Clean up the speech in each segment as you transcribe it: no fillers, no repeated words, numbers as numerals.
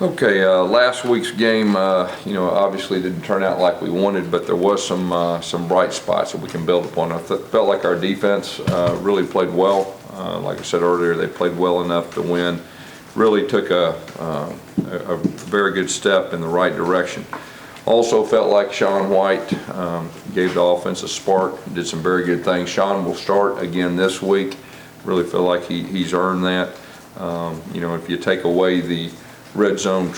Okay, last week's game, obviously didn't turn out like we wanted, but there was some bright spots that we can build upon. I felt like our defense really played well. Like I said earlier, they played well enough to win. Really took a very good step in the right direction. Also felt like Sean White gave the offense a spark, did some very good things. Sean will start again this week. Really feel like he's earned that. If you take away the red zone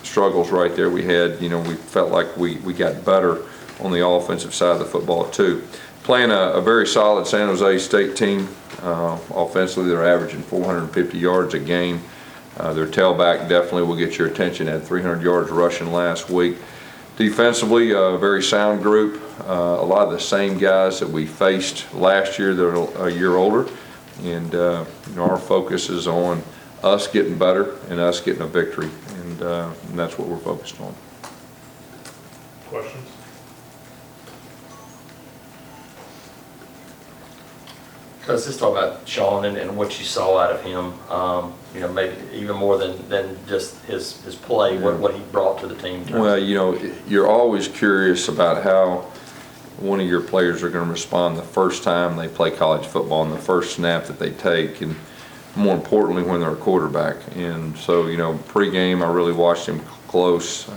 struggles right there we had, we felt like we got better on the offensive side of the football too. Playing a very solid San Jose State team. Offensively, they're averaging 450 yards a game. Their tailback definitely will get your attention at 300 yards rushing last week. Defensively, a very sound group. A lot of the same guys that we faced last year that are a year older. And our focus is on us getting better and us getting a victory, and that's what we're focused on. Questions? Let's just talk about Sean and what you saw out of him. Maybe even more than just his play, what he brought to the team. Well, you're always curious about how one of your players are going to respond the first time they play college football and the first snap that they take, and more importantly when they're a quarterback. And so pre-game I really watched him close.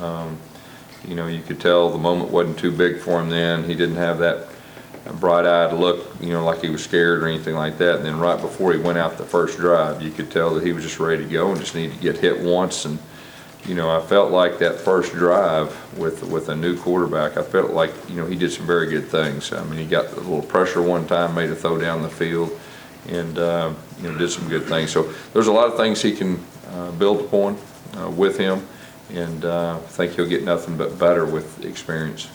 You could tell the moment wasn't too big for him then. He didn't have that bright-eyed look, like he was scared or anything like that. And then right before he went out the first drive, you could tell that he was just ready to go and just needed to get hit once. And I felt like that first drive with a new quarterback, I felt like he did some very good things. I mean, he got a little pressure one time, made a throw down the field, and did some good things. So there's a lot of things he can build upon with him, and I think he'll get nothing but better with experience.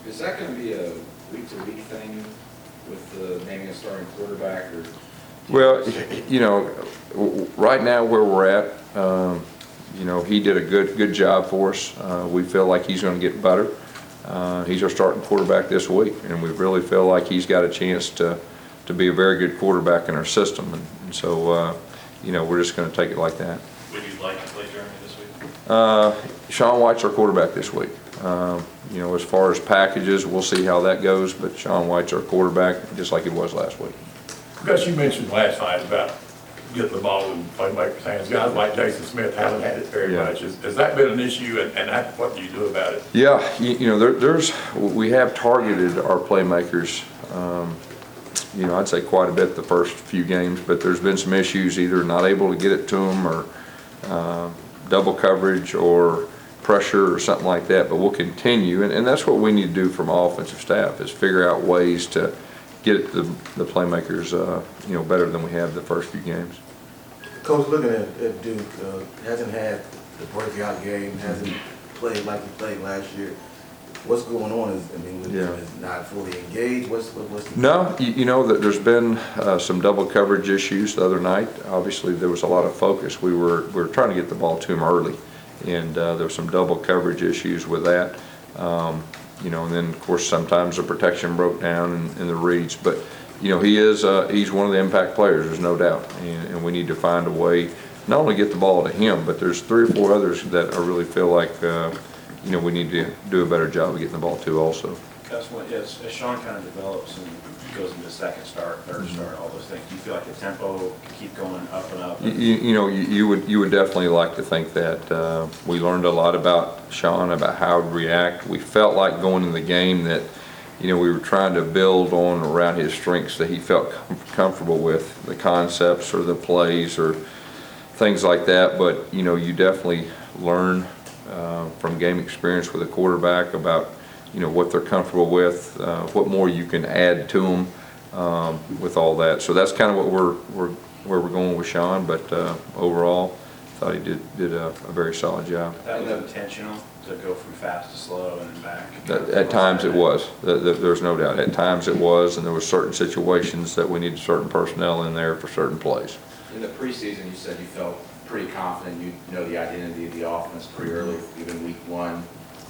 Is that going to be a week-to-week thing with naming a starting quarterback? Or well, right now where we're at, he did a good job for us. We feel like he's going to get better. He's our starting quarterback this week, and we really feel like he's got a chance to be a very good quarterback in our system. And so, we're just going to take it like that. Would you like to play Jeremy this week? Sean White's our quarterback this week. As far as packages, we'll see how that goes, but Sean White's our quarterback, just like he was last week. Gus, you mentioned last night about getting the ball in playmakers' hands. Guys like Jason Smith haven't had it very much. Has that been an issue, and what do you do about it? Yeah, we have targeted our playmakers, I'd say quite a bit the first few games, but there's been some issues, either not able to get it to them or double coverage or pressure or something like that. But we'll continue, and that's what we need to do from offensive staff, is figure out ways to get the playmakers better than we have the first few games. Coach, looking at Duke, hasn't had the breakout game, hasn't played like he played last year. What's going on? Is not fully engaged? What's No, that there's been some double coverage issues the other night. Obviously, there was a lot of focus. We were trying to get the ball to him early, and there were some double coverage issues with that. And then of course sometimes the protection broke down in the reads. But he's one of the impact players. There's no doubt, and we need to find a way not only get the ball to him, but there's 3 or 4 others that I really feel like we need to do a better job of getting the ball to also. That's what, as Sean kind of develops and goes into second start, third start, all those things, do you feel like the tempo can keep going up and up? You would definitely like to think that. We learned a lot about Sean, about how to react. We felt like going in the game that we were trying to build on around his strengths that he felt comfortable with, the concepts or the plays or things like that. But you definitely learn from game experience with a quarterback about what they're comfortable with, what more you can add to them with all that. So that's kind of what where we're going with Sean. But overall, I thought he did a very solid job. That was intentional to go from fast to slow and then back. At times it was. There's no doubt. At times it was, and there were certain situations that we needed certain personnel in there for certain plays. In the preseason, you said you felt pretty confident. You know the identity of the offense pretty early, even week 1.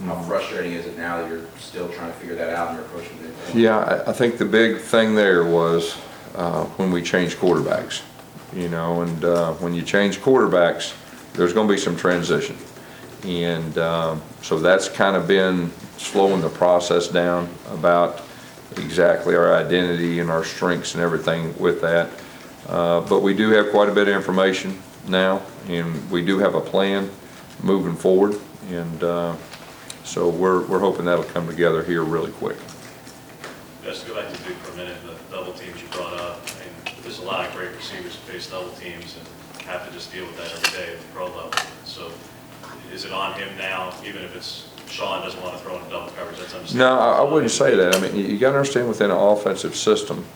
How frustrating is it now that you're still trying to figure that out and you're approaching it? Yeah, I think the big thing there was when we changed quarterbacks. And when you change quarterbacks, there's going to be some transition. And so that's kind of been slowing the process down about exactly our identity and our strengths and everything with that. But we do have quite a bit of information now, and we do have a plan moving forward. And so we're hoping that'll come together here really quick. Just to go back to Duke for a minute, the double teams you brought up. I mean, there's a lot of great receivers who face double teams and have to just deal with that every day at the pro level. So is it on him now, even if it's Sean doesn't want to throw in double coverage? That's understandable. No, I wouldn't say that. I mean, you got to understand within an offensive system,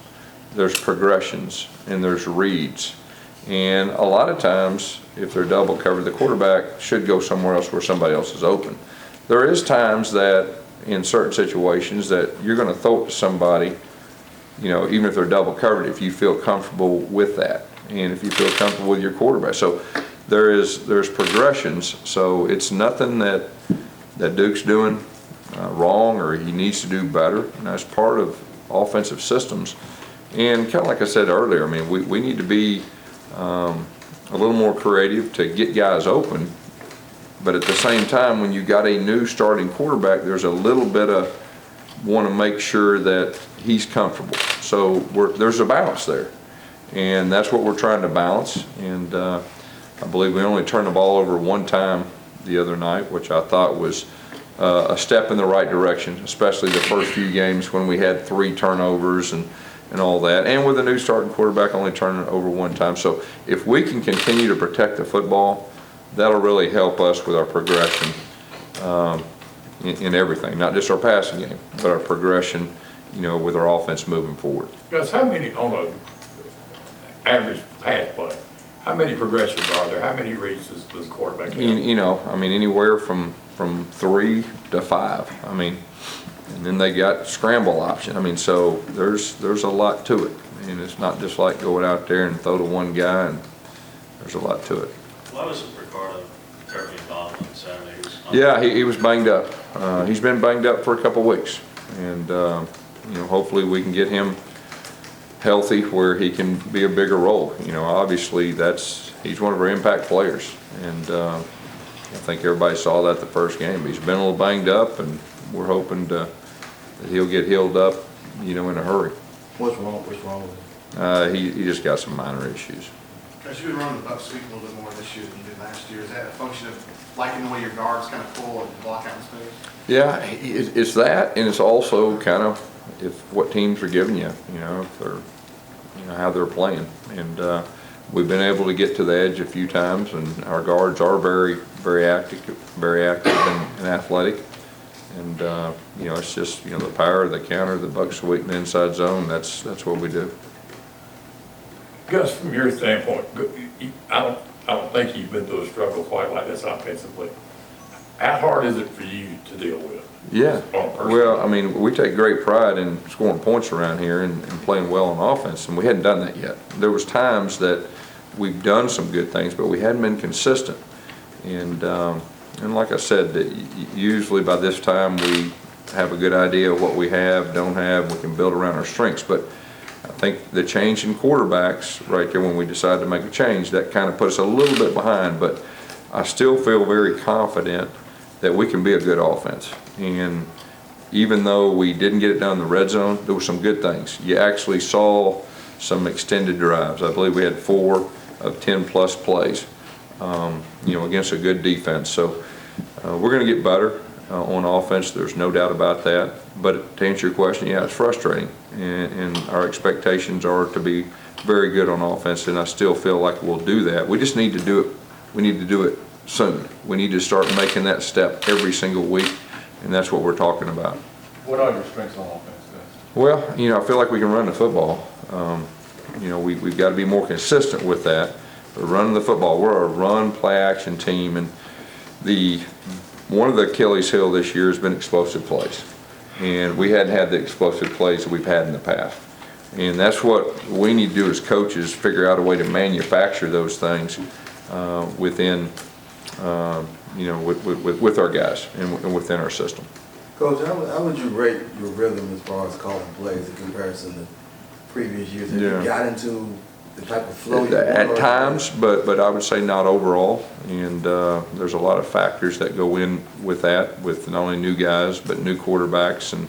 there's progressions and there's reads. And a lot of times, if they're double covered, the quarterback should go somewhere else where somebody else is open. There is times that in certain situations that you're going to throw it to somebody, you know, even if they're double covered, if you feel comfortable with that and if you feel comfortable with your quarterback. So there's progressions. So it's nothing that Duke's doing wrong or he needs to do better. And that's part of offensive systems. And kind of like I said earlier, I mean, we need to be a little more creative to get guys open. But at the same time, when you got a new starting quarterback, there's a little bit of want to make sure that he's comfortable. So there's a balance there. And that's what we're trying to balance. And I believe we only turned the ball over one time the other night, which I thought was a step in the right direction, especially the first few games when we had 3 turnovers and all that. And with a new starting quarterback only turning it over one time. So if we can continue to protect the football, that'll really help us with our progression in everything, not just our passing game, but our progression, you know, with our offense moving forward. Gus, how many, on an average pass play, how many progressions are there? How many reads does the quarterback have? You know, I mean, anywhere from 3 to 5. I mean, and then they got scramble option. I mean, so there's a lot to it. I mean, it's not just like going out there and throw to one guy, and there's a lot to it. Why was Ricardo terribly involved on Saturday? Yeah, he was banged up. He's been banged up for a couple weeks, and you know, hopefully we can get him healthy where he can be a bigger role. You know, obviously he's one of our impact players, and I think everybody saw that the first game. He's been a little banged up, and we're hoping that he'll get healed up, you know, in a hurry. What's wrong with him? He just got some minor issues. As you've been running the buck sweep a little bit more this year than you did last year, is that a function of liking the way your guards kind of pull and block out in space? Yeah, it's that, and it's also kind of what teams are giving you, you know, if they're, you know, how they're playing. And we've been able to get to the edge a few times, and our guards are very active and athletic. And you know, it's just, you know, the power, the counter, the buck sweep, and the inside zone. That's what we do. Gus, from your standpoint, I don't think you've been through a struggle quite like this offensively. How hard is it for you to deal with? Yeah, well, I mean, we take great pride in scoring points around here and playing well on offense, and we hadn't done that yet. There was times that we've done some good things, but we hadn't been consistent. And like I said, usually by this time we have a good idea of what we have, don't have, we can build around our strengths. But I think the change in quarterbacks right there, when we decided to make a change, that kind of put us a little bit behind. But I still feel very confident that we can be a good offense. And even though we didn't get it done in the red zone, there were some good things. You actually saw some extended drives. I believe we had 4 of 10+ plays, you know, against a good defense. So we're going to get better on offense. There's no doubt about that. But to answer your question, yeah, it's frustrating. And our expectations are to be very good on offense, and I still feel like we'll do that. We just need to do it. We need to do it soon. We need to start making that step every single week, and that's what we're talking about. What are your strengths on offense, guys? Well, you know, I feel like we can run the football. You know, we've got to be more consistent with that. But running the football, we're a run, play action team, and one of the Achilles heel this year has been explosive plays. And we hadn't had the explosive plays that we've had in the past. And that's what we need to do as coaches, figure out a way to manufacture those things within, you know, with our guys and within our system. Coach, how would you rate your rhythm as far as calling plays in comparison to previous years? Have you got into the type of flow you want? At times, but I would say not overall. And there's a lot of factors that go in with that, with not only new guys, but new quarterbacks, and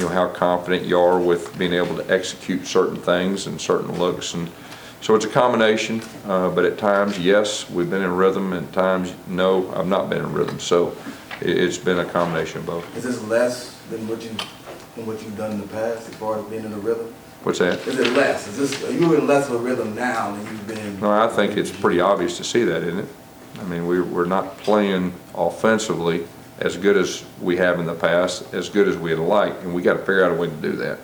how confident you are with being able to execute certain things and certain looks. And so it's a combination, but at times, yes, we've been in rhythm, and at times, no, I've not been in rhythm. So it's been a combination of both. Is this less than what you've done in the past as far as being in a rhythm? What's that? Is it less? Are you in less of a rhythm now than you've been? No, I think it's pretty obvious to see that, isn't it? I mean, we're not playing offensively as good as we have in the past, as good as we'd like, and we got to figure out a way to do that.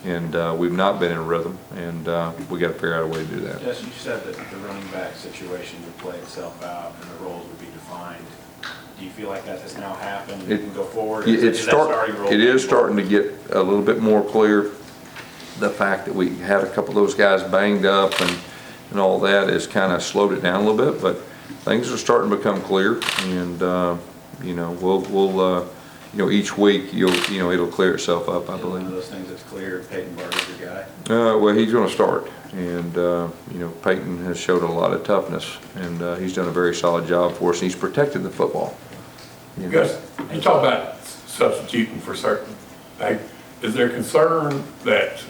And we've not been in rhythm, and we got to figure out a way to do that. Jess, you said that the running back situation would play itself out and the roles would be defined. Do you feel like that has now happened and can go forward? Is that starting role? It is starting to get a little bit more clear. The fact that we had a couple of those guys banged up and all that has kind of slowed it down a little bit, but things are starting to become clear, and we'll each week it'll clear itself up, I believe. One of those things that's clear, Peyton Barter's your guy? Well, he's going to start, and Peyton has showed a lot of toughness, and he's done a very solid job for us. And he's protected the football. Gus, you talk about substituting for certain. Is there concern that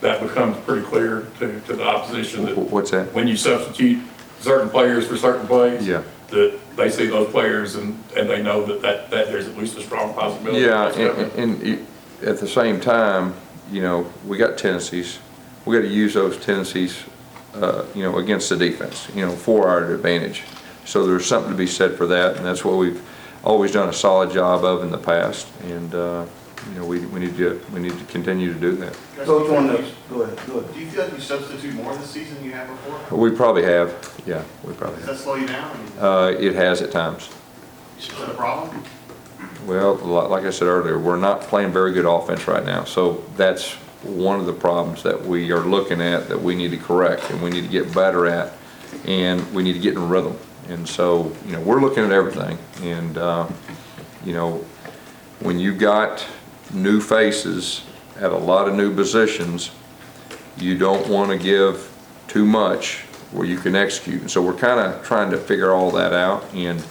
becomes pretty clear to the opposition? That What's that? when you substitute certain players for certain plays, Yeah. that they see those players and they know that there's at least a strong possibility. Yeah, and at the same time, we got tendencies. We got to use those tendencies, against the defense, for our advantage. So there's something to be said for that, and that's what we've always done a solid job of in the past. And we need to continue to do that. Coach, go ahead. Do you feel like you substitute more this season than you have before? We probably have, yeah, we probably Does have. that slow you down? It has at times. Is that a problem? Well, like I said earlier, we're not playing very good offense right now, so that's one of the problems that we are looking at that we need to correct and we need to get better at, and we need to get in rhythm. And so, we're looking at everything, and when you've got new faces at a lot of new positions, you don't want to give too much where you can execute. And so we're kind of trying to figure all that out, and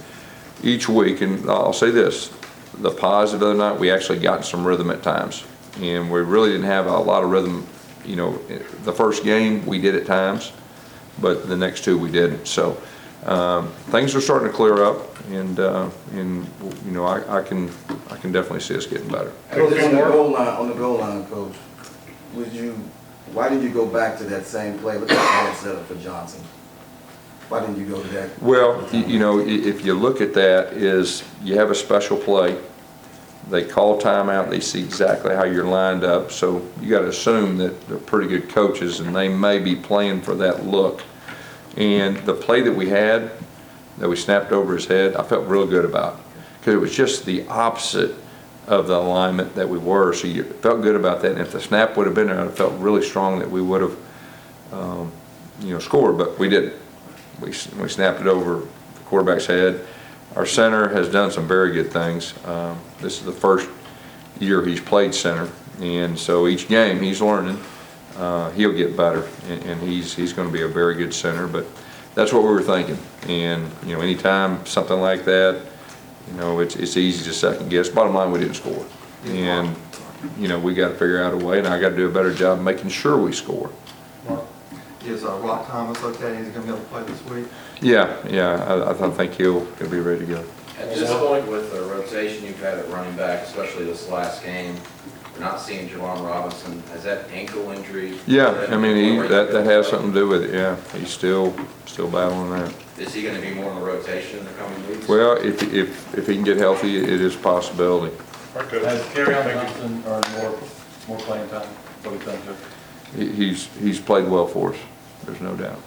each week, and I'll say this, the positive of the night, we actually got some rhythm at times, and we really didn't have a lot of rhythm. The first game we did at times, but the next two we didn't. So things are starting to clear up, and I can definitely see us getting better. Coach, on the goal line, Coach, why didn't you go back to that same play? Look at that setup for Johnson. Why didn't you go to that? Well, if you look at that, is you have a special play. They call timeout. They see exactly how you're lined up. So you got to assume that they're pretty good coaches, and they may be playing for that look. And the play that we had, that we snapped over his head, I felt real good about, because it was just the opposite of the alignment that we were. So you felt good about that. And if the snap would have been there, I felt really strong that we would have, scored, but we didn't. We snapped it over the quarterback's head. Our center has done some very good things. This is the first year he's played center, and so each game he's learning. He'll get better, and he's going to be a very good center. But that's what we were thinking. And anytime something like that, it's easy to second guess. Bottom line, we didn't score, and we got to figure out a way, and I got to do a better job making sure we score. Is Rock Thomas okay? Is he gonna be able to play this week? Yeah, I think he'll be ready to go. At this point, with the rotation you've had at running back, especially this last game, we're not seeing Javon Robinson. Has that ankle injury? Yeah, I mean, that has something to do with it, yeah. He's still battling that. Is he gonna be more in the rotation in the coming weeks? Well, if he can get healthy, it is a possibility. Has Kerryon Johnson earned more playing time? What do you think? He's played well for us, there's no doubt.